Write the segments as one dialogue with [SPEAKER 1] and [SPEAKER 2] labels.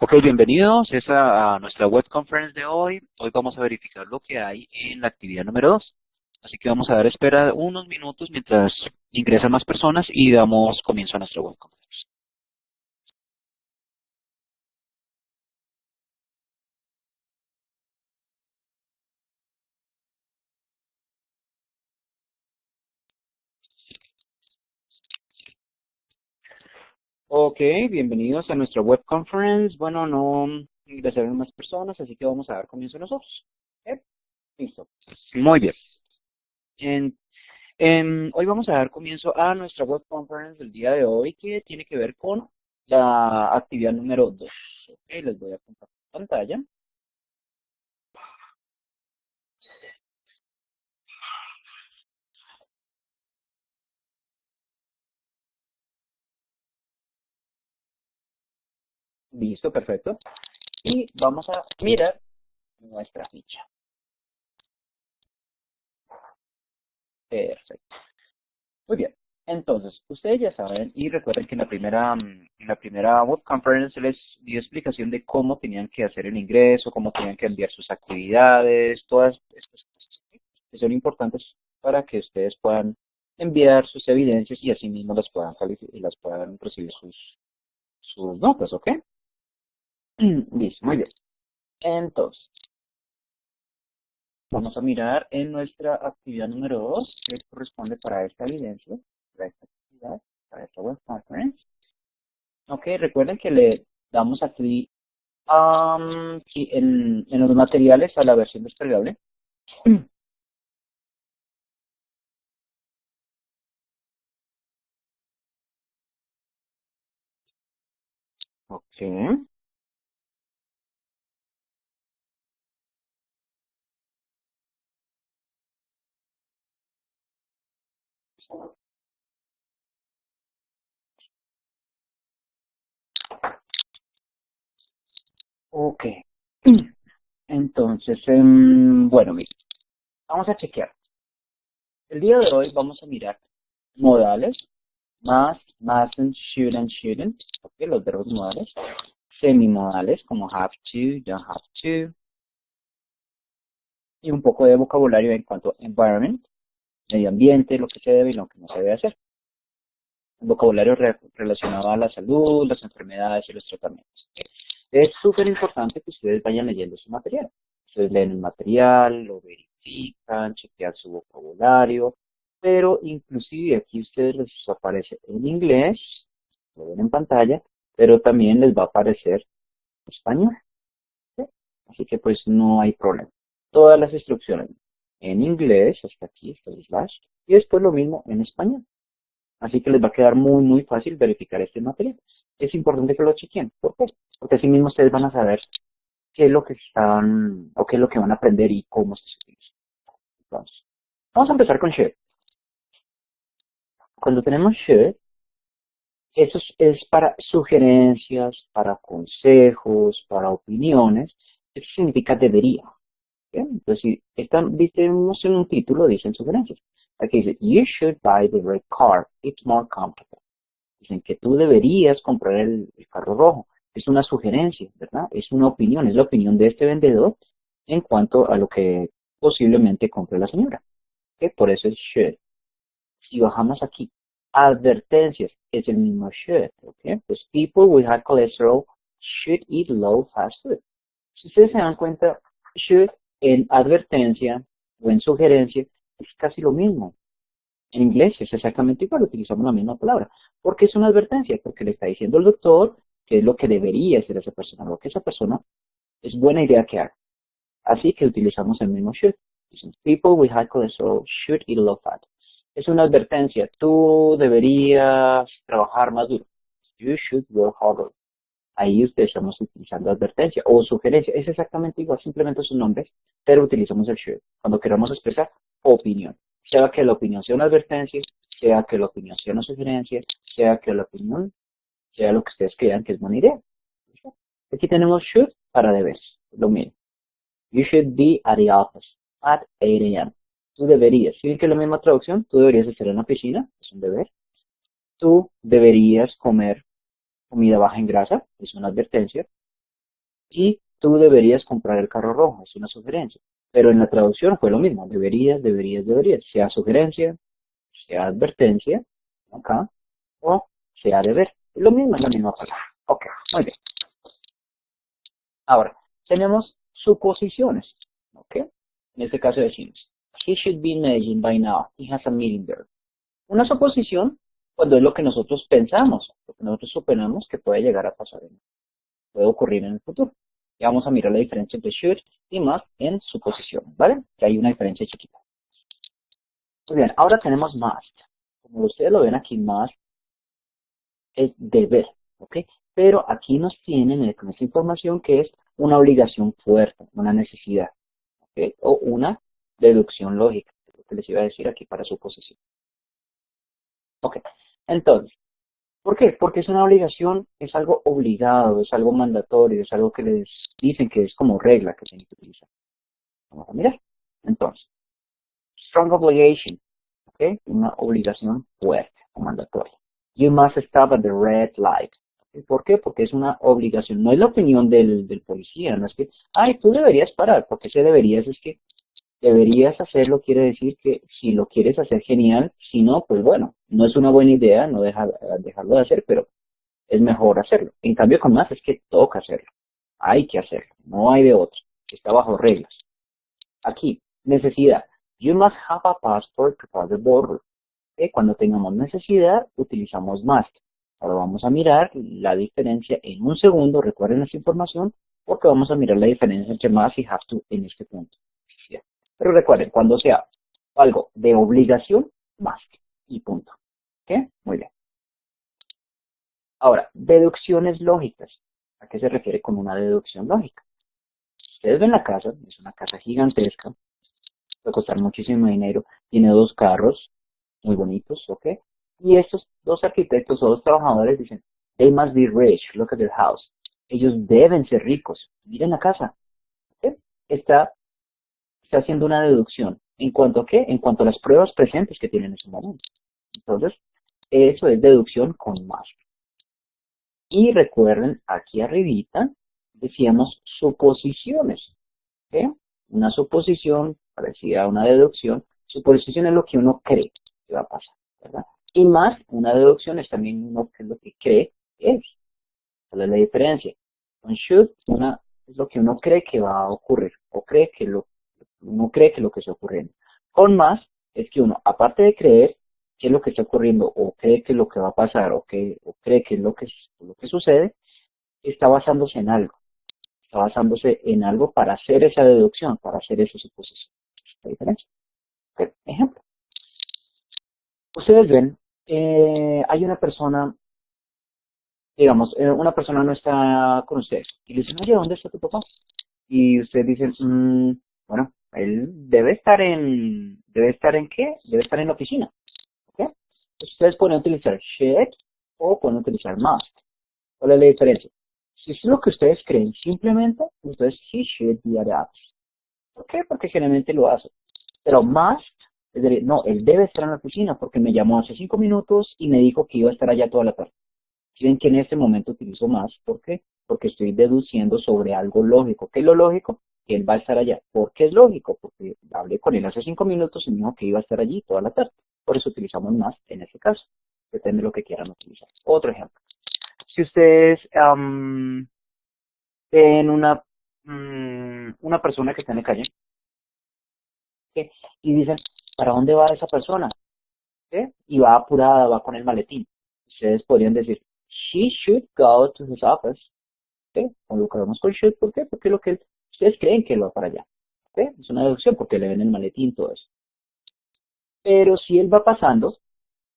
[SPEAKER 1] Ok, bienvenidos a nuestra web conference de hoy. Hoy vamos a verificar lo que hay en la actividad número 2. Así que vamos a dar espera unos minutos mientras ingresan más personas y damos comienzo a nuestra web conference. Ok, bienvenidos a nuestra web conference. Bueno, no ingresaron más personas, así que vamos a dar comienzo nosotros. ¿Ok? Listo. Muy bien. En- Hoy vamos a dar comienzo a nuestra web conference del día de hoy que tiene que ver con la actividad número 2. Ok, les voy a compartir pantalla. Listo, perfecto. Y vamos a mirar nuestra ficha. Perfecto. Muy bien. Entonces, ustedes ya saben y recuerden que en la primera web conference les di explicación de cómo tenían que hacer el ingreso, cómo tenían que enviar sus actividades, todas estas cosas, ¿ok? Que son importantes para que ustedes puedan enviar sus evidencias y así mismo las puedan calificar y las puedan recibir sus notas, ¿ok? Listo, muy bien. Entonces, vamos a mirar en nuestra actividad número 2, que corresponde para esta evidencia, para esta actividad, para esta web conference. Ok, recuerden que le damos aquí en los materiales a la versión descargable. Ok, ok. Entonces, bueno, miren, vamos a chequear. El día de hoy vamos a mirar modales, must, mustn't, shouldn't, ok, los verbos modales, semimodales como have to, don't have to, y un poco de vocabulario en cuanto a environment, medio ambiente, lo que se debe y lo que no se debe hacer. Un vocabulario relacionado a la salud, las enfermedades y los tratamientos. Es súper importante que ustedes vayan leyendo su material. Ustedes leen el material, lo verifican, chequean su vocabulario, pero inclusive aquí a ustedes les aparece en inglés, lo ven en pantalla, pero también les va a aparecer en español. ¿Sí? Así que pues no hay problema. Todas las instrucciones en inglés, hasta aquí, hasta el slash, y después lo mismo en español. Así que les va a quedar muy, muy fácil verificar este material. Es importante que lo chequen. ¿Por qué? Porque así mismo ustedes van a saber qué es lo que están, o qué es lo que van a aprender y cómo se utiliza. Entonces, vamos a empezar con should. Cuando tenemos should, eso es para sugerencias, para consejos, para opiniones. Eso significa debería. ¿Bien? Entonces, si vemos en un título, dicen sugerencias. Aquí dice, you should buy the red car. It's more comfortable. Dicen que tú deberías comprar el carro rojo. Es una sugerencia, ¿verdad? Es una opinión, es la opinión de este vendedor en cuanto a lo que posiblemente compre la señora. ¿Ok? Por eso es should. Si bajamos aquí, advertencias, es el mismo should. ¿Ok? Pues people with high cholesterol should eat low fast food. Si ustedes se dan cuenta, should en advertencia o en sugerencia es casi lo mismo. En inglés es exactamente igual, utilizamos la misma palabra. Porque es una advertencia, porque le está diciendo el doctor que es lo que debería hacer esa persona, lo que esa persona es buena idea que haga. Así que utilizamos el mismo should. Dicen, people with high cholesterol should eat low fat. Es una advertencia, tú deberías trabajar más duro. You should work harder. Ahí ustedes estamos utilizando advertencia o sugerencia. Es exactamente igual, simplemente sus nombres, pero utilizamos el should cuando queramos expresar opinión. Sea que la opinión sea una advertencia, sea que la opinión sea una sugerencia, sea que la opinión sea lo que ustedes crean que es buena idea. Aquí tenemos should para deberes, lo mismo. You should be at the office at 8 a.m. Tú deberías, si ven que es la misma traducción, tú deberías estar en la oficina, es un deber. Tú deberías comer comida baja en grasa, es una advertencia. y tú deberías comprar el carro rojo, es una sugerencia. Pero en la traducción fue lo mismo, deberías, deberías, deberías, sea sugerencia, sea advertencia, acá, o sea deber. Lo mismo es la misma palabra. Ok, muy bien. Ahora, tenemos suposiciones, ok. En este caso decimos, he should be in Medellín by now, he has a meeting there. Una suposición cuando es lo que nosotros pensamos, lo que nosotros suponemos que puede llegar a pasar, puede ocurrir en el futuro. Ya vamos a mirar la diferencia entre should y must en suposición, ¿vale? Que hay una diferencia chiquita. Muy bien, ahora tenemos must. Como ustedes lo ven aquí, must es deber, ¿ok? Pero aquí nos tienen con esta información que es una obligación fuerte, una necesidad, ¿ok? O una deducción lógica, que es lo que les iba a decir aquí para suposición. Ok, entonces, ¿por qué? Porque es una obligación, es algo obligado, es algo mandatorio, es algo que les dicen que es como regla que tienen que utilizar. Vamos a mirar. Entonces, strong obligation, ¿ok? Una obligación fuerte o mandatoria. You must stop at the red light. ¿Por qué? Porque es una obligación. No es la opinión del policía, no es que, ay, tú deberías parar, porque ese deberías es que deberías hacerlo, quiere decir que si lo quieres hacer, genial, si no, pues bueno, no es una buena idea no dejarlo de hacer, pero es mejor hacerlo. En cambio, con más es que toca hacerlo. Hay que hacerlo. No hay de otro. Está bajo reglas. Aquí, necesidad. You must have a passport to cross the border. Cuando tengamos necesidad, utilizamos must. Ahora vamos a mirar la diferencia en un segundo. Recuerden esta información porque vamos a mirar la diferencia entre must y have to en este punto. Pero recuerden, cuando sea algo de obligación, must y punto. ¿Ok? Muy bien. Ahora, deducciones lógicas. ¿A qué se refiere con una deducción lógica? Ustedes ven la casa, es una casa gigantesca, puede costar muchísimo dinero, tiene 2 carros muy bonitos, ¿ok? Y estos 2 arquitectos o 2 trabajadores dicen, they must be rich, look at their house. Ellos deben ser ricos, miren la casa. ¿Ok? Está haciendo una deducción. ¿En cuanto a qué? En cuanto a las pruebas presentes que tienen en ese momento. Entonces, eso es deducción con más. Y recuerden, aquí arribita decíamos suposiciones. ¿Okay? Una suposición parecida a una deducción. Suposición es lo que uno cree que va a pasar, ¿verdad? Y más, una deducción es también uno que es lo que cree que es. ¿Cuál es la diferencia? Con should, es lo que uno cree que va a ocurrir, o uno cree que lo que está ocurriendo. Con más, es que uno, aparte de creer qué es lo que está ocurriendo, o cree que es lo que va a pasar, o cree que es lo que sucede, está basándose en algo. Está basándose en algo para hacer esa deducción, para hacer esa suposición. ¿La diferencia? Okay. Ejemplo. Ustedes ven, hay una persona, digamos, una persona no está con ustedes y le dicen, oye, ¿dónde está tu papá? Y ustedes dicen, bueno, él ¿debe estar en qué? Debe estar en la oficina. ¿Ok? Ustedes pueden utilizar should o pueden utilizar must. ¿Cuál es la diferencia? Si es lo que ustedes creen, simplemente, entonces he should be at the office. ¿Por qué? Porque generalmente lo hace. Pero must, es decir, no, él debe estar en la oficina porque me llamó hace 5 minutos y me dijo que iba a estar allá toda la tarde. Quieren que en este momento utilizo más. ¿Por qué? Porque estoy deduciendo sobre algo lógico. ¿Qué es lo lógico? Que él va a estar allá. ¿Por qué es lógico? Porque hablé con él hace 5 minutos y me dijo que iba a estar allí toda la tarde. Por eso utilizamos más en ese caso. Depende de lo que quieran utilizar. Otro ejemplo. Si ustedes ven una persona que está en la calle, ¿qué? Y dicen, ¿para dónde va esa persona? ¿Qué? Y va apurada, va con el maletín. Ustedes podrían decir, she should go to his office. ¿Ok? Colocamos con should, ¿por qué? Porque ustedes creen que él va para allá. ¿Ok? Es una deducción porque le ven el maletín, todo eso. Pero si él va pasando,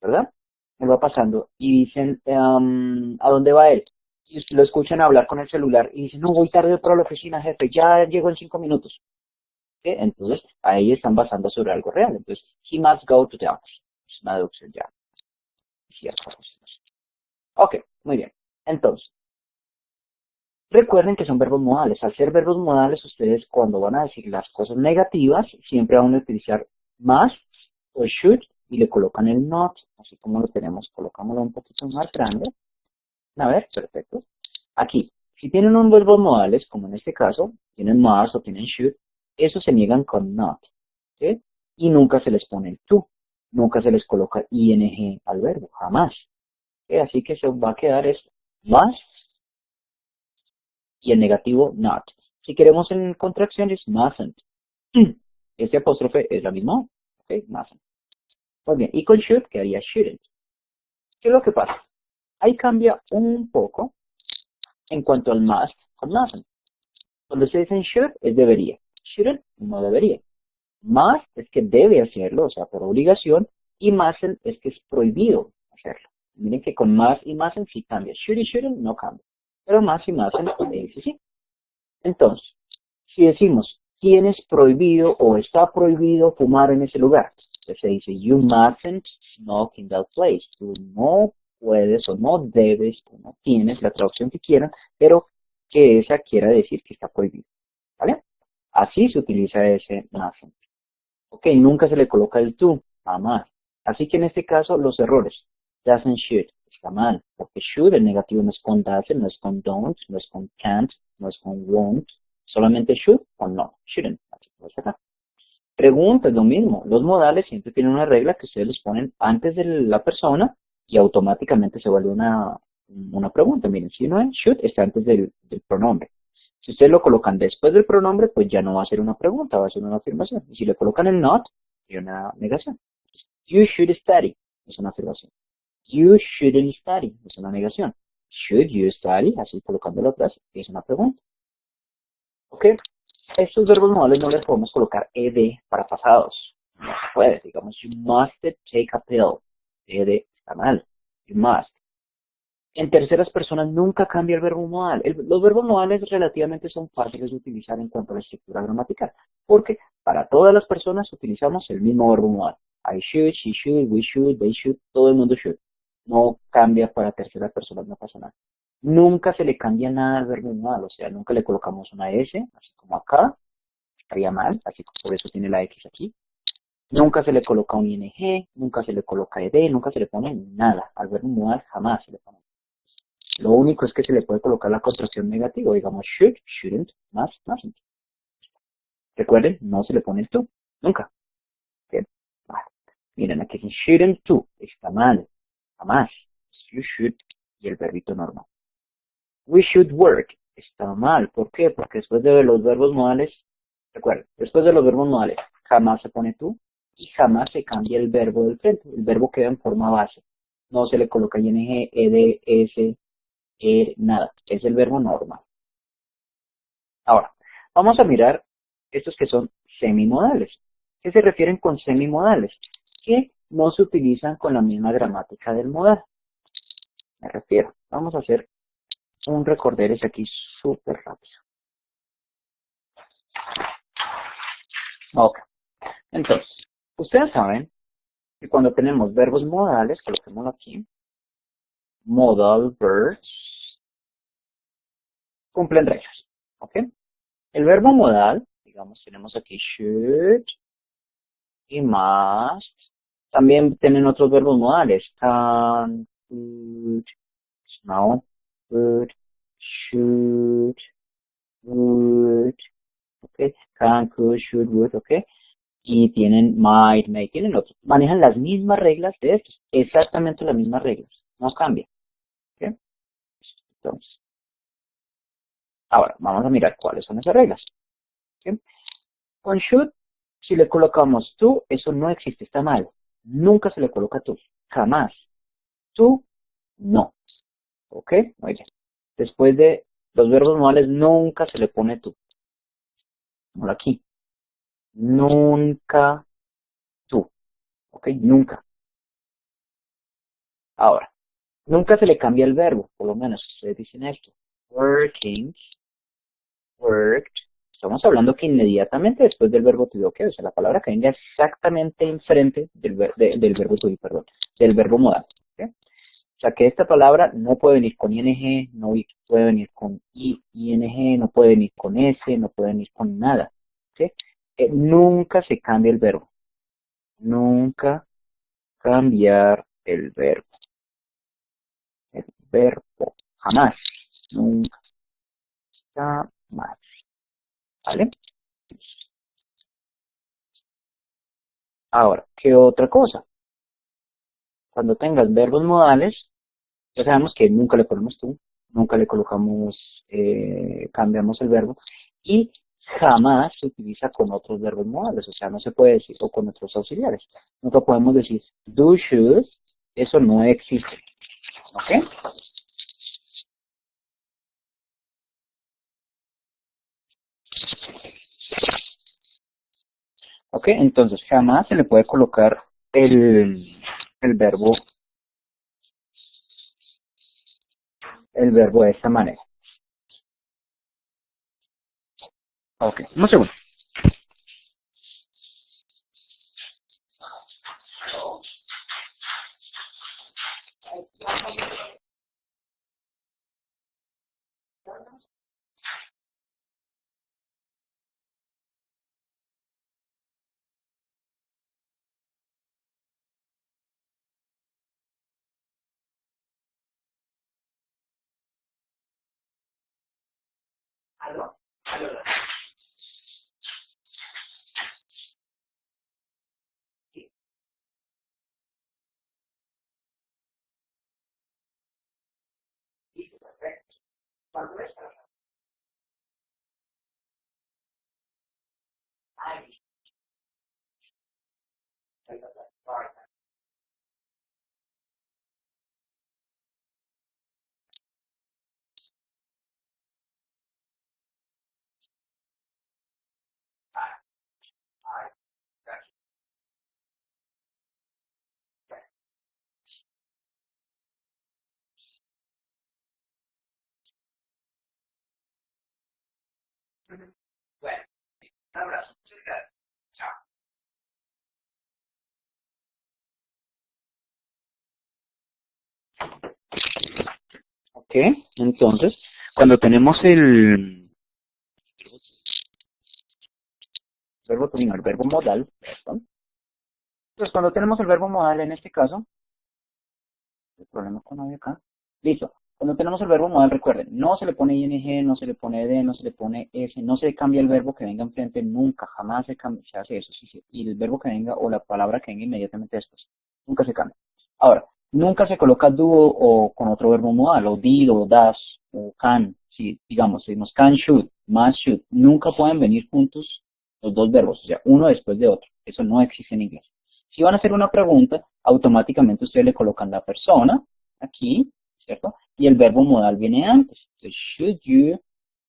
[SPEAKER 1] ¿verdad? Él va pasando y dicen, ¿a dónde va él? Y lo escuchan hablar con el celular y dicen, no, voy tarde para la oficina, jefe, ya llego en 5 minutos. ¿Ok? Entonces, ahí están basando sobre algo real. Entonces, he must go to the office. Es una deducción ya. Cierto. Ok, muy bien. Entonces, recuerden que son verbos modales. Al ser verbos modales, ustedes cuando van a decir las cosas negativas, siempre van a utilizar must o should y le colocan el not, así como lo tenemos. Colocámoslo un poquito más grande. A ver, perfecto. Aquí, Si tienen un verbo modales, como en este caso, tienen must o tienen should, esos se niegan con not, ¿sí? Y nunca se les pone el to, nunca se les coloca ing al verbo, jamás. ¿Sí? Así que se va a quedar esto, must y el negativo not. Si queremos en contracción es mustn't. Este apóstrofe es la misma, ¿ok? Mustn't. Pues bien, y con should quedaría shouldn't. ¿Qué es lo que pasa? Ahí cambia un poco en cuanto al must con mustn't. Cuando se dicen should es debería, shouldn't no debería. Must es que debe hacerlo, o sea, por obligación, y mustn't es que es prohibido hacerlo. Miren que con must y mustn't sí cambia. Should y shouldn't no cambia. Pero must y mustn't sí, sí. Entonces, si decimos, tienes prohibido o está prohibido fumar en ese lugar, entonces se dice, you mustn't smoke in that place. Tú no puedes o no debes o no tienes, la traducción que quieran, pero que esa quiera decir que está prohibido. ¿Vale? Así se utiliza ese mustn't. Ok, nunca se le coloca el to, jamás. Así que en este caso, los errores. Doesn't should, está mal, porque should, el negativo no es con doesn't, no es con don't, no es con can't, no es con won't, solamente should o no, shouldn't. Así que acá. Preguntas, lo mismo. Los modales siempre tienen una regla que ustedes los ponen antes de la persona y automáticamente se vuelve una pregunta. Miren, si no es should, está antes del pronombre. Si ustedes lo colocan después del pronombre, pues ya no va a ser una pregunta, va a ser una afirmación. Y si le colocan el not, es una negación. You should study, es una afirmación. You shouldn't study, es una negación. Should you study, así colocándolo atrás, es una pregunta. ¿Ok? Estos verbos modales no les podemos colocar ed para pasados. No se puede. Digamos, you must take a pill. Ed está mal. You must. En terceras personas nunca cambia el verbo modal. Los verbos modales relativamente son fáciles de utilizar en cuanto a la estructura gramatical, porque para todas las personas utilizamos el mismo verbo modal. I should, she should, we should, they should, todo el mundo should. No cambia para terceras personas, no pasa nada. Nunca se le cambia nada al verbo modal, o sea, nunca le colocamos una S, así como acá, estaría mal, así que por eso tiene la X aquí. Nunca se le coloca un ing, nunca se le coloca ed, nunca se le pone nada. Al verbo modal jamás se le pone. Lo único es que se le puede colocar la contracción negativa, digamos should, shouldn't, must, mustn't. Recuerden, no se le pone el to, nunca. Bien. Vale. Miren, aquí dice shouldn't to, está mal, jamás. You should y el verbito normal. We should work, está mal. ¿Por qué? Porque después de los verbos modales, recuerden, después de los verbos modales jamás se pone to y jamás se cambia el verbo del frente. El verbo queda en forma base. No se le coloca ing, ed, s, nada. Es el verbo normal. Ahora, vamos a mirar estos que son semimodales. ¿Qué se refieren con semimodales? Que no se utilizan con la misma gramática del modal. Me refiero. Vamos a hacer un recorderis aquí súper rápido. Ok. Entonces, ustedes saben que cuando tenemos verbos modales, coloquémoslo aquí, modal verbs, cumplen reglas. ¿Ok? El verbo modal, digamos, tenemos aquí should y must. También tienen otros verbos modales. Can, could, smell, could, should, would. ¿Ok? Can, could, should, would. ¿Ok? Y tienen might, may, tienen otros. Manejan las mismas reglas de estos. Exactamente las mismas reglas. No cambia. ¿Ok? Entonces, ahora vamos a mirar cuáles son esas reglas. ¿Ok? Con should, si le colocamos to, eso no existe, está mal. Nunca se le coloca to. Jamás. To, no. ¿Ok? Muy bien. Después de los verbos modales, nunca se le pone to. Por aquí. Nunca to. ¿Ok? Nunca. Ahora, nunca se le cambia el verbo, por lo menos ustedes dicen esto. Working, worked. Estamos hablando que inmediatamente después del verbo to be, ¿ok? O sea, la palabra que venga exactamente enfrente del verbo to be, perdón, del verbo modal. ¿Ok? O sea que esta palabra no puede venir con ing, no puede venir con ing, no puede venir con s, no puede venir con nada. ¿Sí? Nunca se cambia el verbo. Nunca cambiar el verbo. El verbo. Jamás. Nunca. jamás. ¿Vale? Ahora, ¿qué otra cosa? Cuando tengas verbos modales, ya sabemos que nunca le ponemos tú, nunca le colocamos, cambiamos el verbo, y jamás se utiliza con otros verbos modales, o sea, no se puede decir, o con otros auxiliares. Nunca podemos decir do, should, eso no existe. ¿Ok? ¿Ok? Entonces, jamás se le puede colocar el verbo, el verbo de esta manera. Ok, un segundo. Ok, entonces, cuando tenemos el verbo to be, el verbo modal, perdón. Pues cuando tenemos el verbo modal en este caso, el problema con audio acá, listo. Cuando tenemos el verbo modal, recuerden, no se le pone ing, no se le pone d, no se le pone s, no se cambia el verbo que venga enfrente, nunca, jamás se cambia, se hace eso, sí, sí, y el verbo que venga o la palabra que venga inmediatamente después, nunca se cambia. Ahora, nunca se coloca do o con otro verbo modal, o did, o das, o can, si digamos, si nos can, should, must, should, nunca pueden venir juntos los dos verbos, o sea, uno después de otro, eso no existe en inglés. Si van a hacer una pregunta, automáticamente ustedes le colocan la persona, aquí, ¿cierto? Y el verbo modal viene antes. Entonces, should you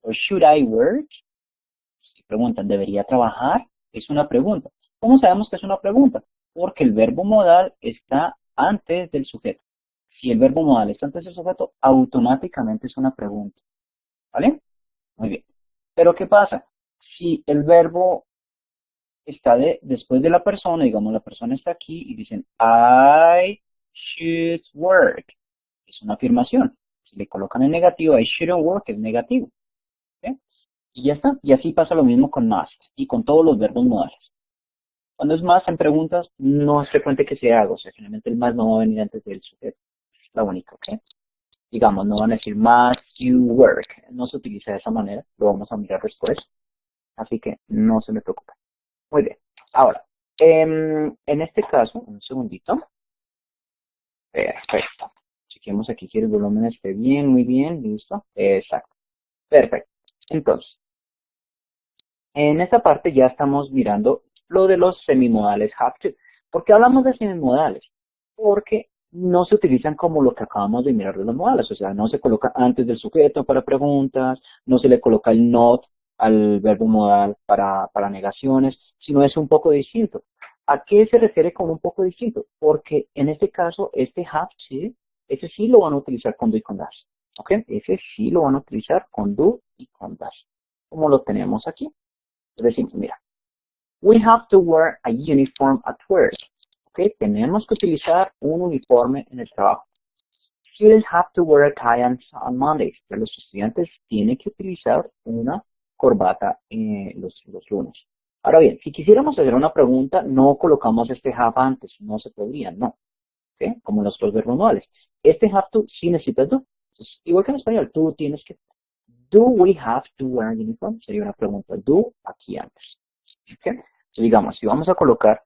[SPEAKER 1] o should I work? Si preguntan, ¿debería trabajar? Es una pregunta. ¿Cómo sabemos que es una pregunta? Porque el verbo modal está antes del sujeto. Si el verbo modal está antes del sujeto, automáticamente es una pregunta. ¿Vale? Muy bien. Pero ¿qué pasa? Si el verbo está después de la persona, digamos la persona está aquí y dicen I should work. Es una afirmación. Si le colocan en negativo, I shouldn't work es negativo. ¿Sí? Y ya está. Y así pasa lo mismo con must y con todos los verbos modales. Cuando es más en preguntas, no es frecuente que se haga. O sea, finalmente el más no va a venir antes del sujeto. Es la única, ¿ok? Digamos, no van a decir must you work. No se utiliza de esa manera. Lo vamos a mirar después. Así que no se me preocupe. Muy bien. Ahora, en este caso, un segundito. Perfecto. Chequemos aquí que el volumen esté bien, muy bien, listo. Exacto. Perfecto. Entonces, en esta parte ya estamos mirando lo de los semimodales have to. ¿Por qué hablamos de semimodales? Porque no se utilizan como lo que acabamos de mirar de los modales. O sea, no se coloca antes del sujeto para preguntas, no se le coloca el not al verbo modal para negaciones, sino es un poco distinto. ¿A qué se refiere con un poco distinto? Porque en este caso, este have to, ese sí lo van a utilizar con do y con das. ¿Ok? Ese sí lo van a utilizar con do y con das. Como lo tenemos aquí. Decimos, mira, we have to wear a uniform at work. ¿Ok? Tenemos que utilizar un uniforme en el trabajo. Students have to wear a tie on Mondays. Los estudiantes tienen que utilizar una corbata los lunes. Ahora bien, si quisiéramos hacer una pregunta, no colocamos este have antes, no se podría, no. ¿Okay? Como los verbos modales. Este have to sí necesita do. Entonces, igual que en español, tú tienes que. Do we have to wear uniform? Sería una pregunta. Do aquí antes. ¿Okay? Entonces, digamos, si vamos a colocar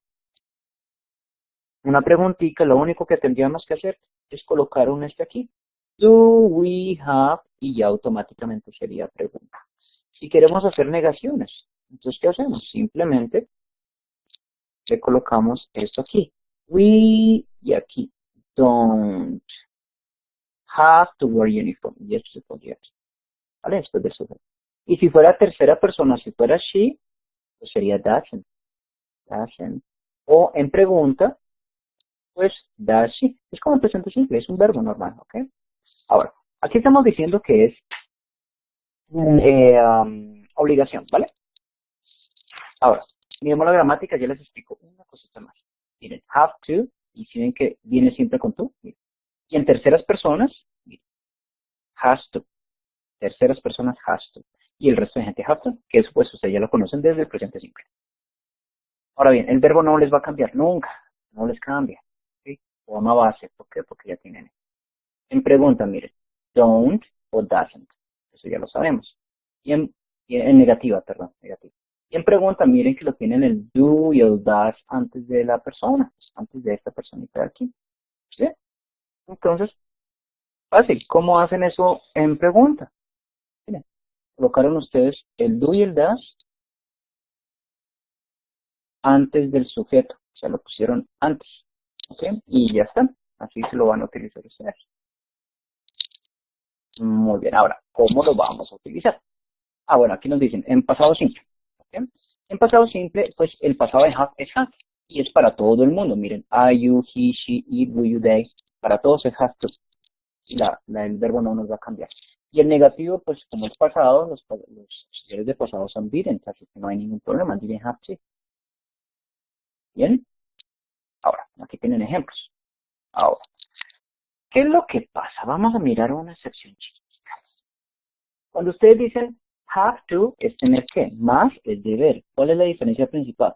[SPEAKER 1] una preguntita, lo único que tendríamos que hacer es colocar un aquí. Do we have? Y ya automáticamente sería pregunta. Si queremos hacer negaciones, entonces, ¿qué hacemos? Simplemente le colocamos esto aquí. We y aquí. Don't have to wear uniform. Y esto se pondría aquí. ¿Vale? Después de eso. Y si fuera tercera persona, si fuera she, pues sería doesn't. Doesn't. O en pregunta, pues does she. Es como el presente simple, es un verbo normal, ¿ok? Ahora, aquí estamos diciendo que es obligación, ¿vale? Ahora, miremos la gramática, ya les explico una cosita más. Miren, have to, y si ven que viene siempre con tú, miren. Y en terceras personas, miren, has to. Terceras personas, has to. Y el resto de gente, have to, que eso pues ustedes ya lo conocen desde el presente simple. Ahora bien, el verbo no les va a cambiar nunca, no les cambia. ¿Sí? O ama base, ¿por qué? Porque ya tienen. En pregunta, miren, don't o doesn't. Eso ya lo sabemos. Y en negativa, perdón, negativa. Y en pregunta, miren que lo tienen el do y el does antes de la persona, antes de esta personita de aquí. ¿Sí? Entonces, fácil. ¿Cómo hacen eso en pregunta? Miren, colocaron ustedes el do y el does antes del sujeto. O sea, lo pusieron antes. ¿Ok? Y ya está. Así se lo van a utilizar ustedes. Muy bien. Ahora, ¿cómo lo vamos a utilizar? Ah, bueno, aquí nos dicen en pasado simple. ¿Okay? En pasado simple, pues el pasado de have es have. Y es para todo el mundo. Miren, I, you, he, she, it, we, you, they. Para todos es have to. Y el verbo no nos va a cambiar. Y el negativo, pues como es pasado, los auxiliares de pasado son didn't, así que no hay ningún problema. Didn't have to. ¿Bien? Ahora, aquí tienen ejemplos. Ahora, ¿qué es lo que pasa? Vamos a mirar una excepción chiquita. Cuando ustedes dicen have to, es tener que. Más es deber. ¿Cuál es la diferencia principal?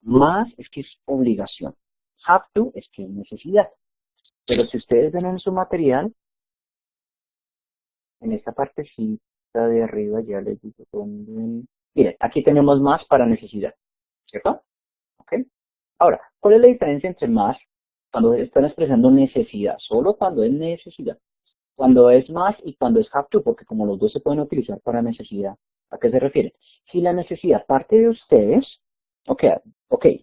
[SPEAKER 1] Más es que es obligación. Have to es que es necesidad. Pero si ustedes ven en su material, en esta partecita de arriba, ya les digo dónde. Miren, aquí tenemos más para necesidad. ¿Cierto? ¿Ok? Ahora, ¿cuál es la diferencia entre más cuando están expresando necesidad? Solo cuando es necesidad. Cuando es más y cuando es have to, porque como los dos se pueden utilizar para necesidad. ¿A qué se refiere? Si la necesidad parte de ustedes, ok,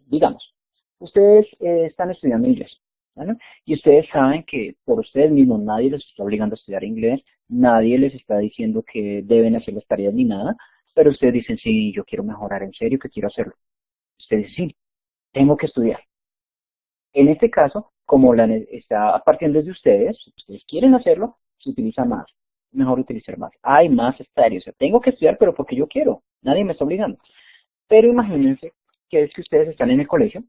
[SPEAKER 1] digamos, ustedes están estudiando inglés, ¿vale? Y ustedes saben que por ustedes mismos nadie les está obligando a estudiar inglés, nadie les está diciendo que deben hacer las tareas ni nada, pero ustedes dicen, sí, yo quiero mejorar en serio, que quiero hacerlo. Ustedes dicen, sí, tengo que estudiar. En este caso, como está partiendo desde ustedes, si ustedes quieren hacerlo, se utiliza más. Mejor utilizar más. Hay más estadios. O sea, tengo que estudiar, pero porque yo quiero. Nadie me está obligando. Pero imagínense que es que ustedes están en el colegio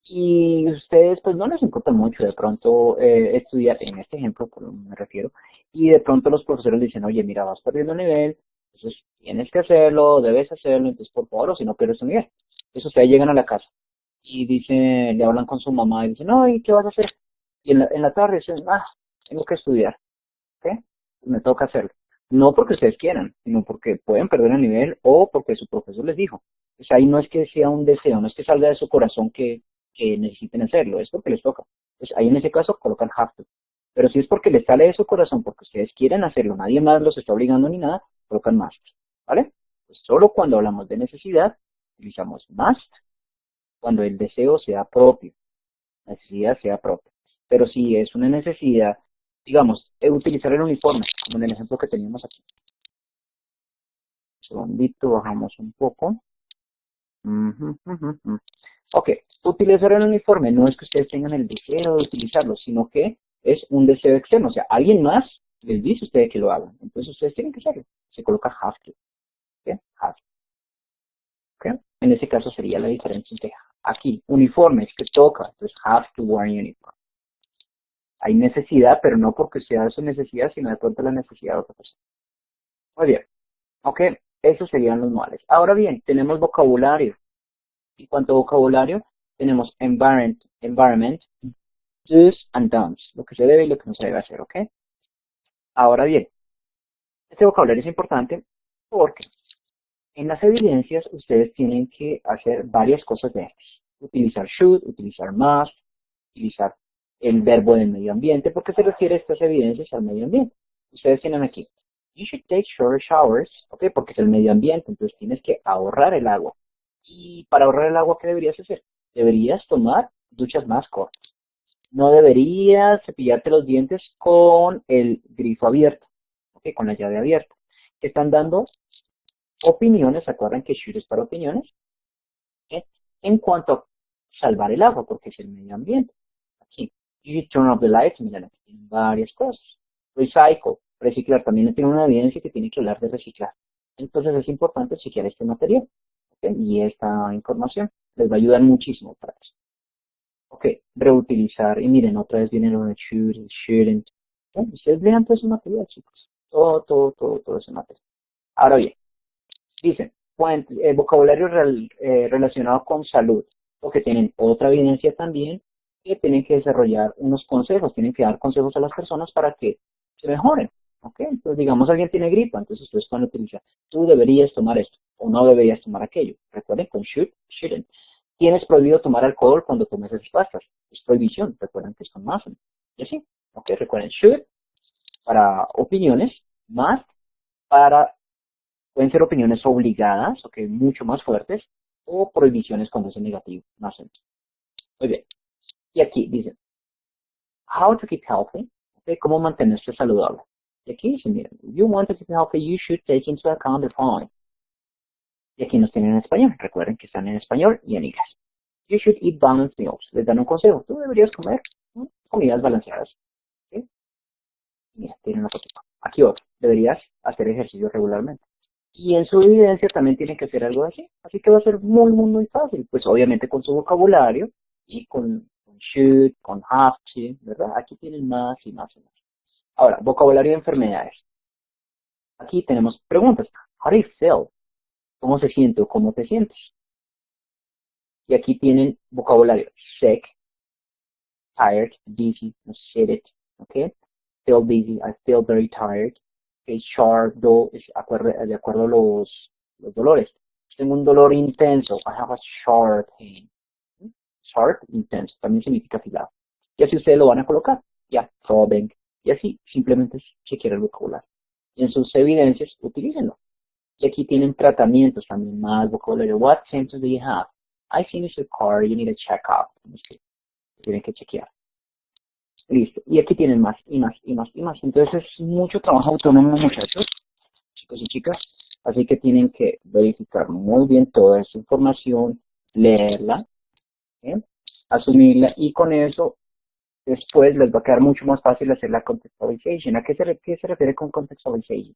[SPEAKER 1] y ustedes pues no les importa mucho de pronto estudiar, en este ejemplo por lo que me refiero, y de pronto los profesores le dicen, oye, mira, vas perdiendo nivel, entonces tienes que hacerlo, debes hacerlo, entonces por favor, o si no pierdes tu nivel. Entonces ustedes llegan a la casa y dicen, le hablan con su mamá y dicen, no, ¿y qué vas a hacer? Y en la tarde dicen, tengo que estudiar, ¿ok? Me toca hacerlo. No porque ustedes quieran, sino porque pueden perder el nivel o porque su profesor les dijo. Pues ahí no es que sea un deseo, no es que salga de su corazón que necesiten hacerlo, es porque les toca. Pues ahí en ese caso colocan have to. Pero si es porque les sale de su corazón, porque ustedes quieren hacerlo, nadie más los está obligando ni nada, colocan must, ¿vale? Pues solo cuando hablamos de necesidad, utilizamos must, cuando el deseo sea propio, la necesidad sea propia. Pero si es una necesidad, digamos, utilizar el uniforme, como en el ejemplo que teníamos aquí. Un segundito, bajamos un poco. Ok, utilizar el uniforme no es que ustedes tengan el deseo de utilizarlo, sino que es un deseo externo. O sea, alguien más les dice a ustedes que lo hagan. Entonces ustedes tienen que hacerlo. Se coloca have to. ¿Okay? Have to. ¿Okay? En ese caso sería la diferencia entre aquí, uniforme, es que toca. Entonces have to wear uniform. Hay necesidad, pero no porque sea su necesidad, sino de pronto la necesidad de otra persona. Muy bien. Ok, esos serían los modales. Ahora bien, tenemos vocabulario. Y cuanto a vocabulario, tenemos environment, do's and don'ts. Lo que se debe y lo que no se debe hacer, ¿ok? Ahora bien, Este vocabulario es importante porque en las evidencias ustedes tienen que hacer varias cosas de estas. Utilizar should, utilizar must, utilizar el verbo del medio ambiente, porque se refiere estas evidencias al medio ambiente. Ustedes tienen aquí, you should take shorter showers, ¿ok? Porque es el medio ambiente, entonces tienes que ahorrar el agua. Y para ahorrar el agua, ¿qué deberías hacer? Deberías tomar duchas más cortas. No deberías cepillarte los dientes con el grifo abierto, ¿ok? Con la llave abierta. Te están dando opiniones, ¿se acuerdan que should es para opiniones? ¿Ok? En cuanto a salvar el agua, porque es el medio ambiente. Aquí, you should turn off the lights, miren, aquí tienen varias cosas. Recycle, reciclar, también tiene una evidencia que tiene que hablar de reciclar. Entonces es importante chequear este material, ¿ok? Y esta información les va a ayudar muchísimo para eso. Ok, reutilizar, y miren, otra vez viene lo de should, shouldn't. ¿Ok? Ustedes vean todo ese material, chicos. Todo ese material. Ahora bien, dicen, vocabulario relacionado con salud, porque tienen otra evidencia también que tienen que desarrollar unos consejos, tienen que dar consejos a las personas para que se mejoren. ¿Ok? Entonces, digamos, alguien tiene gripa, entonces ustedes pueden utilizar, tú deberías tomar esto o no deberías tomar aquello. Recuerden con should, shouldn't. Tienes prohibido tomar alcohol cuando tomes esas pastas. Es prohibición, recuerden que es con más. Y así, ¿ok? Recuerden should para opiniones, más para pueden ser opiniones obligadas, ok, mucho más fuertes, o prohibiciones cuando es negativo, más sencillo. Muy bien. Y aquí dice, how to keep healthy, ok, cómo mantenerse saludable. Y aquí dice, miren, you want to keep healthy, you should take into account the following. Y aquí nos tienen en español, recuerden que están en español y en inglés. You should eat balanced meals. Les dan un consejo, tú deberías comer, ¿no?, comidas balanceadas. ¿Sí? Mira, tienen una fotito. Aquí otro, deberías hacer ejercicio regularmente. Y en su evidencia también tiene que hacer algo así. Así que va a ser muy fácil. Pues obviamente con su vocabulario y con should, con have to, ¿verdad? Aquí tienen más y más y más. Ahora, vocabulario de enfermedades. Aquí tenemos preguntas. How do you feel? ¿Cómo se siente o cómo te sientes? Y aquí tienen vocabulario. Sick, tired, dizzy, seated, ¿ok? Feel dizzy, I feel very tired. Okay, sharp, dull, es de acuerdo a los dolores. Tengo un dolor intenso. I have a sharp pain. Sharp, intenso. También significa afilado. Y así ustedes lo van a colocar. Ya, throbbing. Y así simplemente chequear el vocabulario. Y en sus evidencias, utilícenlo. Y aquí tienen tratamientos también, más vocabulario. What symptoms do you have? I finished the car, you need a check-up. Tienen que chequear. Listo. Y aquí tienen más y más y más y más. Entonces es mucho trabajo autónomo, muchachos, chicos y chicas. Así que tienen que verificar muy bien toda esta información, leerla, ¿eh?, asumirla, y con eso después les va a quedar mucho más fácil hacer la contextualization. ¿A qué se refiere con contextualization?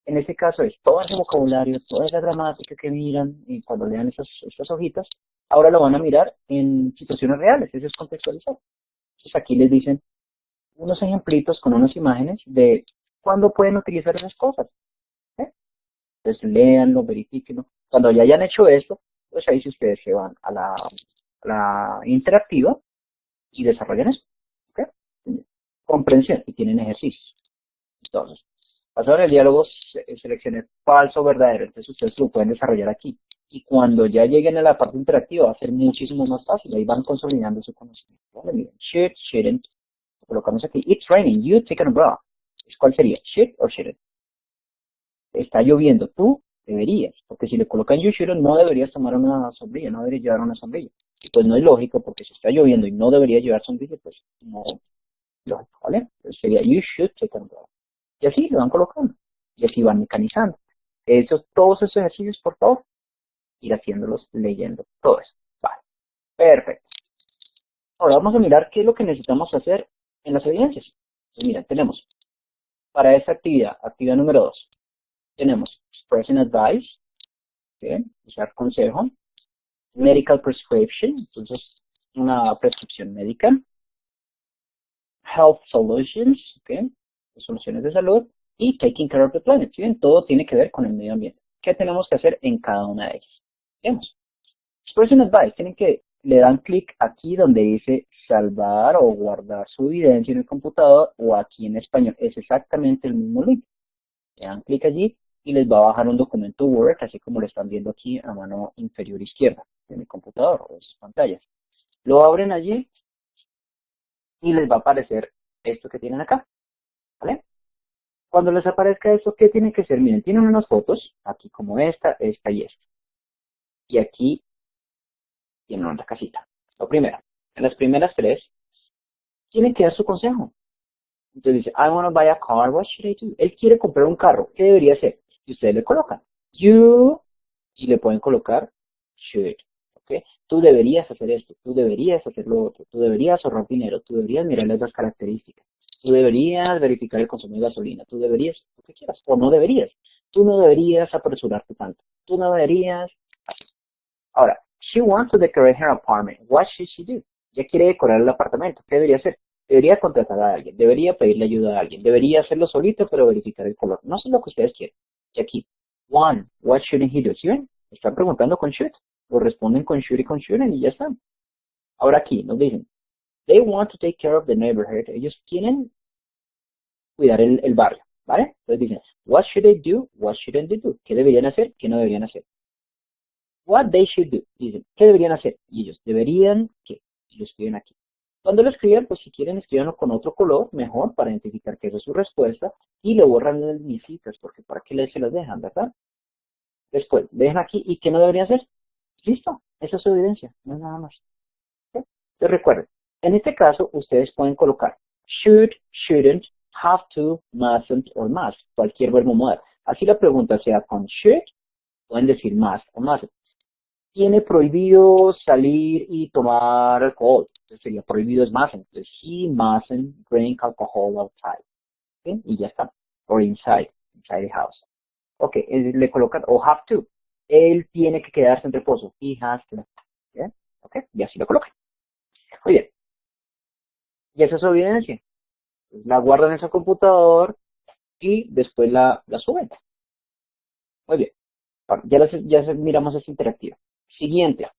[SPEAKER 1] En este caso es todo ese vocabulario, toda esa gramática que miran y cuando lean estas hojitas, ahora lo van a mirar en situaciones reales. Eso es contextualizar. Entonces aquí les dicen unos ejemplitos con unas imágenes de cuándo pueden utilizar esas cosas, ¿eh? Entonces léanlo, verifíquenlo. Cuando ya hayan hecho esto, pues ahí sí ustedes se van a la interactiva y desarrollan eso, ¿ok? Comprensión, y tienen ejercicios. Entonces, pasaron el diálogo, seleccioné falso o verdadero, entonces ustedes lo pueden desarrollar aquí. Y cuando ya lleguen a la parte interactiva va a ser muchísimo más fácil, ahí van consolidando su conocimiento. ¿Vale? Miren, should, shouldn't, lo colocamos aquí. It's raining, you take an umbrella. ¿Cuál sería? Should or shouldn't? Está lloviendo, tú deberías, porque si le colocan you shouldn't, no deberías tomar una sombrilla, no deberías llevar una sombrilla. Y pues no es lógico, porque si está lloviendo y no deberías llevar sombrilla, pues no es lógico, ¿vale? Entonces sería you should take an umbrella. Y así lo van colocando, y así van mecanizando. Todos esos ejercicios, por favor, ir haciéndolos, leyendo, todo eso. Vale, perfecto. Ahora vamos a mirar qué es lo que necesitamos hacer en las evidencias. Pues mira, tenemos para esta actividad número 2, tenemos expressing advice, ¿okay?, usar consejo, medical prescription, entonces una prescripción médica, health solutions, ¿okay?, soluciones de salud, y taking care of the planet. ¿Sí? Todo tiene que ver con el medio ambiente. ¿Qué tenemos que hacer en cada una de ellas? Vemos. Expressing advice, le dan clic aquí donde dice salvar o guardar su evidencia en el computador, o aquí en español. Es exactamente el mismo link. Le dan clic allí y les va a bajar un documento Word, así como lo están viendo aquí a mano inferior izquierda de mi computador o de sus pantallas. Lo abren allí y les va a aparecer esto que tienen acá, ¿vale? Cuando les aparezca esto, ¿qué tienen que hacer? Miren, tienen unas fotos, aquí como esta, esta y esta. Y aquí tienen una casita. Lo primero, en las primeras tres, tienen que dar su consejo. Entonces dice, I want to buy a car, what should I do? Él quiere comprar un carro, ¿qué debería hacer? Y ustedes le colocan, you, y le pueden colocar should, ¿ok? Tú deberías hacer esto, tú deberías hacer lo otro, tú deberías ahorrar dinero, tú deberías mirar esas características, tú deberías verificar el consumo de gasolina, tú deberías, lo que quieras, o no deberías, tú no deberías apresurarte tanto, tú no deberías. Ahora, she wants to decorate her apartment, what should she do? Ella quiere decorar el apartamento, ¿qué debería hacer? Debería contratar a alguien, debería pedirle ayuda a alguien, debería hacerlo solito pero verificar el color. No sé lo que ustedes quieren. Y aquí, one, what shouldn't he do? ¿Sí ven? Están preguntando con should. Lo responden con should y con shouldn't y ya están. Ahora aquí nos dicen, they want to take care of the neighborhood. Ellos quieren cuidar el barrio, ¿vale? Entonces dicen, what should they do? What shouldn't they do? ¿Qué deberían hacer? ¿Qué no deberían hacer? What they should do. Dicen, ¿qué deberían hacer? Y ellos, ¿deberían qué? Y lo escriben aquí. Cuando lo escriban, pues si quieren escribanlo con otro color, mejor, para identificar que esa es su respuesta, y le borran las significas, porque para qué se las dejan, ¿verdad? Después, dejan aquí, ¿y qué no deberían hacer? Listo, esa es su evidencia, no es nada más. ¿Sí? Entonces recuerden, en este caso, ustedes pueden colocar should, shouldn't, have to, mustn't, or must, cualquier verbo modal. Así la pregunta sea con should, pueden decir must o mustn't. Tiene prohibido salir y tomar alcohol. Entonces sería prohibido es mustn't. Entonces, he mustn't drink alcohol outside. ¿Sí? Y ya está. Or inside the house. Ok, le colocan, o have to. Él tiene que quedarse en reposo. He has to. ¿Sí? Ok, y así lo colocan. Muy bien. Y esa es su evidencia. La guardan en su computador y después la suben. Muy bien. Ahora, ya miramos esta interactiva. Siguiente.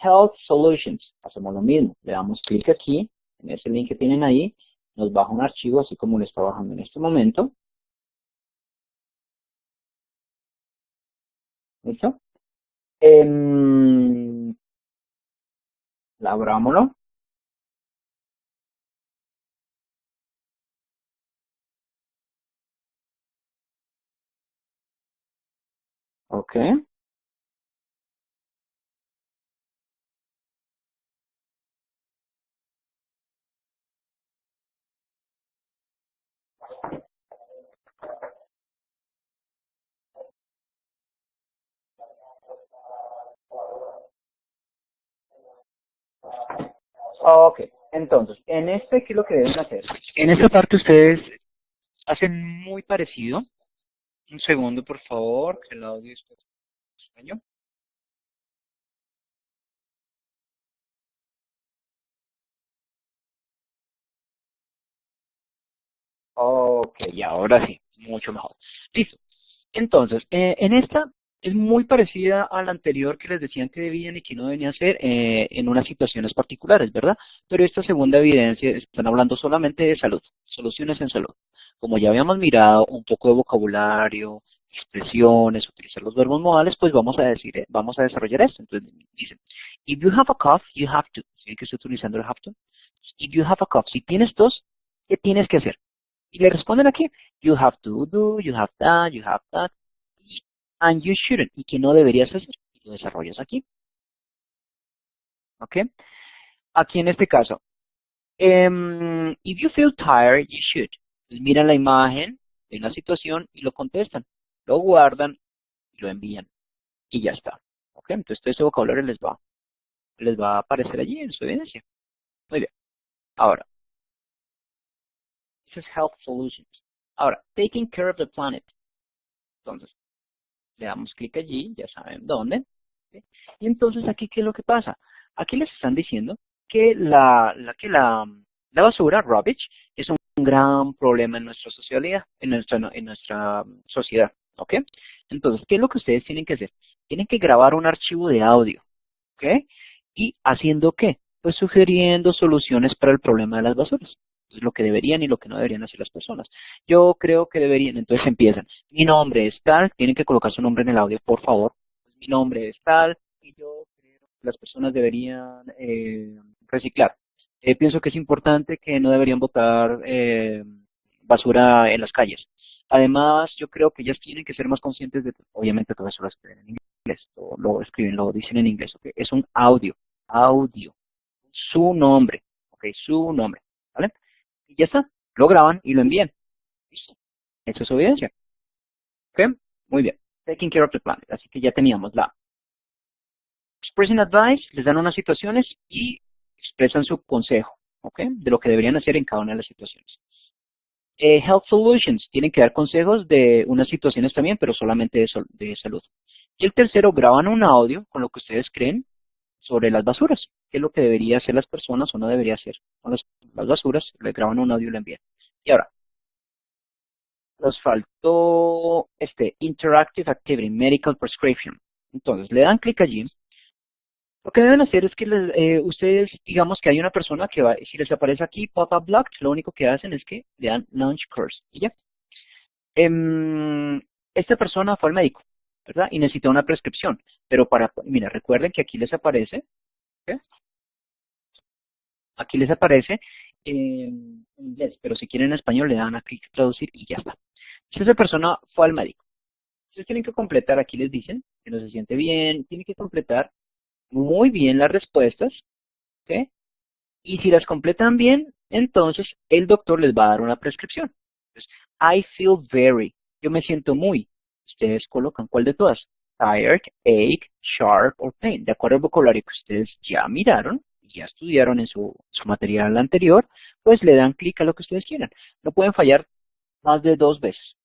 [SPEAKER 1] Health Solutions. Hacemos lo mismo. Le damos clic aquí, en ese link que tienen ahí. Nos baja un archivo así como lo está bajando en este momento. ¿Listo? Abrámoslo. Ok. Ok. Entonces, en este, ¿qué es lo que deben hacer? En esta parte ustedes hacen muy parecido. Un segundo, por favor, que el audio está en español. Ok, y ahora sí, mucho mejor. Listo. Entonces, en esta es muy parecida a la anterior que les decían que debían y que no debían hacer en unas situaciones particulares, ¿verdad? Pero esta segunda evidencia están hablando solamente de salud, soluciones en salud. Como ya habíamos mirado un poco de vocabulario, expresiones, utilizar los verbos modales, pues vamos a decir, vamos a desarrollar esto. Entonces dicen, if you have a cough, you have to. ¿Sí que estoy utilizando el have to? If you have a cough, si tienes tos, ¿qué tienes que hacer? Y le responden aquí, you have to do, you have that, and you shouldn't, y que no deberías hacer. Y lo desarrollas aquí. ¿Ok? Aquí en este caso, if you feel tired, you should. Pues miran la imagen, ven la situación y lo contestan. Lo guardan y lo envían. Y ya está. ¿Ok? Entonces todo este vocabulario les va a aparecer allí en su evidencia. Muy bien. Ahora, this is Health Solutions. Ahora, taking care of the planet. Entonces, le damos clic allí, ya saben dónde. ¿Sí? Y entonces aquí, ¿qué es lo que pasa? Aquí les están diciendo que la basura, rubbish, es un gran problema en nuestra sociedad, en nuestra sociedad, ¿ok? Entonces, ¿qué es lo que ustedes tienen que hacer? Tienen que grabar un archivo de audio, ¿ok? ¿Y haciendo qué? Pues sugiriendo soluciones para el problema de las basuras. Entonces, lo que deberían y lo que no deberían hacer las personas. Yo creo que deberían, entonces empiezan. Mi nombre es tal, tienen que colocar su nombre en el audio, por favor. Mi nombre es tal, y yo creo que las personas deberían reciclar. Pienso que es importante que no deberían botar basura en las calles. Además, yo creo que ellas tienen que ser más conscientes de, obviamente todo eso lo escriben en inglés, lo escriben, lo dicen en inglés, ¿ok? Es un audio, su nombre, ¿ok? Su nombre, ¿vale? Y ya está, lo graban y lo envían. Listo. Eso es evidencia, ¿ok? Muy bien. Taking care of the planet. Así que ya teníamos la expressing advice, les dan unas situaciones y expresan su consejo, ¿ok? De lo que deberían hacer en cada una de las situaciones. Health Solutions, tienen que dar consejos de unas situaciones también, pero solamente de salud. Y el tercero, graban un audio con lo que ustedes creen sobre las basuras, qué es lo que debería hacer las personas o no debería hacer con las basuras, le graban un audio y lo envían. Y ahora, nos faltó Interactive Activity, Medical Prescription. Entonces, le dan clic allí. Lo que deben hacer es que ustedes, digamos que hay una persona que va, si les aparece aquí pop-up blocked, lo único que hacen es que le dan launch course y ya. Esta persona fue al médico, ¿verdad? Y necesita una prescripción. Pero mira, recuerden que aquí les aparece, ¿qué? Aquí les aparece en inglés, pero si quieren en español le dan a clic traducir y ya está. Si esa persona fue al médico, ustedes tienen que completar, aquí les dicen que no se siente bien, tienen que completar muy bien las respuestas, ¿ok? Y si las completan bien, entonces el doctor les va a dar una prescripción. Entonces, I feel very. Yo me siento muy. Ustedes colocan cuál de todas. Tired, ache, sharp or pain. De acuerdo al vocabulario que ustedes ya miraron y ya estudiaron en su material anterior, pues le dan clic a lo que ustedes quieran. No pueden fallar más de 2 veces.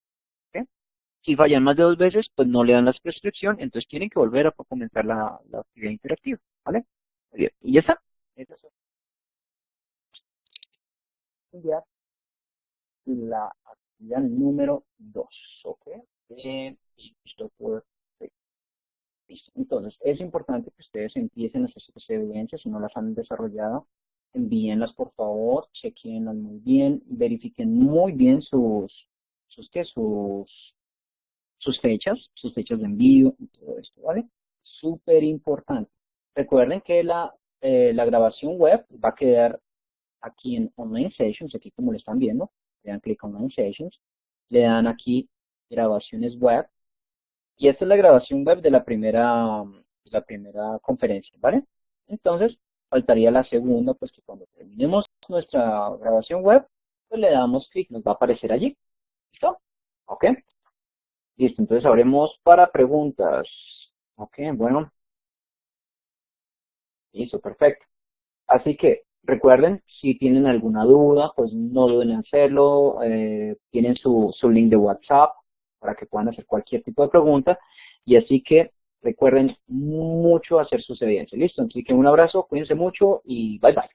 [SPEAKER 1] ¿Ok? Si fallan más de 2 veces, pues no le dan la prescripción, entonces tienen que volver a comenzar la actividad interactiva. ¿Vale? Muy bien. Y ya está. Esa es la actividad número 2, ¿ok? Listo, listo. Entonces, es importante que ustedes empiecen a hacer sus evidencias, si no las han desarrollado, envíenlas por favor, chequenlas muy bien, verifiquen muy bien ¿qué? Sus fechas de envío y todo esto, ¿vale? Súper importante. Recuerden que la grabación web va a quedar aquí en Online Sessions, aquí como lo están viendo, le dan clic en Online Sessions, le dan aquí grabaciones web, y esta es la grabación web de la primera conferencia, ¿vale? Entonces, faltaría la segunda, pues que cuando terminemos nuestra grabación web, pues le damos clic, nos va a aparecer allí. ¿Listo? ¿Ok? Listo, entonces abremos para preguntas. Ok, bueno, listo, perfecto. Así que recuerden, si tienen alguna duda, pues no duden en hacerlo. Tienen su link de WhatsApp para que puedan hacer cualquier tipo de pregunta. Y así que recuerden mucho hacer sus evidencias. Listo, así que un abrazo, cuídense mucho y bye bye.